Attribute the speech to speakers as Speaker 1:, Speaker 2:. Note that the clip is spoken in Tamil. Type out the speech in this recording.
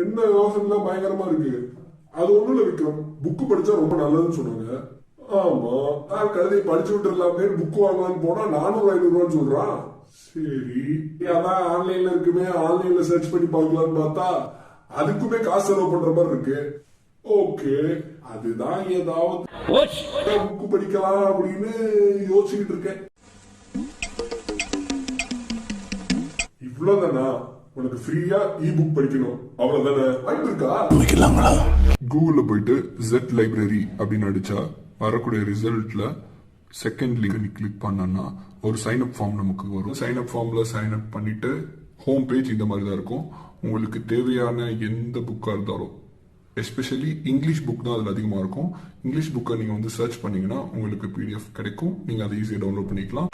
Speaker 1: என்ன யோசனை பயங்கரமா இருக்கு. அது ஒண்ணும் இல்ல விக்ரம், புக்கு படிச்சா ரொம்ப நல்லதுன்னு சொன்னாங்க. ஆமா, நான் கழுதை படிச்சு விட்டுலாமே புக் வாங்கலான்னு போனா 400-500 சொல்றான். சரி, அதான் ஆன்லைன்ல இருக்குமே, ஆன்லைன்ல சர்ச் பண்ணி பார்க்கலான்னு பார்த்தா அதுக்குமே காசு செலவு பண்ற மாதிரி இருக்கு. ஓகே, அதுதான் ஏதாவது புக்கு படிக்கலாம் அப்படின்னு யோசிச்சுக்கிட்டு இருக்கேன். இவ்வளவுதானா? உனக்கு ஃப்ரீயா இ புக் படிக்கணும் அவ்வளவுதானே? வாய்ப்பு இருக்கா? கூகுள்ல போயிட்டு Z லைப்ரரி அப்படின்னு அடிச்சா வரக்கூடிய ரிசல்ட்ல செகண்ட் லிங்க் நீ கிளிக் பண்ணனா ஒரு சைன் அப் ஃபார்ம் நமக்கு வரும். சைன் அப் ஃபார்ம்ல சைன் அப் பண்ணிட்டு ஹோம் பேஜ் இந்த மாதிரி தான் இருக்கும். உங்களுக்கு தேவையான எந்த புக்கா இருந்தாலும், எஸ்பெஷலி இங்கிலீஷ் புக் தான் அதில் அதிகமாக இருக்கும். இங்கிலீஷ் புக்கை நீங்கள் வந்து சர்ச் பண்ணீங்கன்னா உங்களுக்கு பிடிஎஃப் கிடைக்கும். நீங்கள் அதை ஈஸியாக டவுன்லோட் பண்ணிக்கலாம்.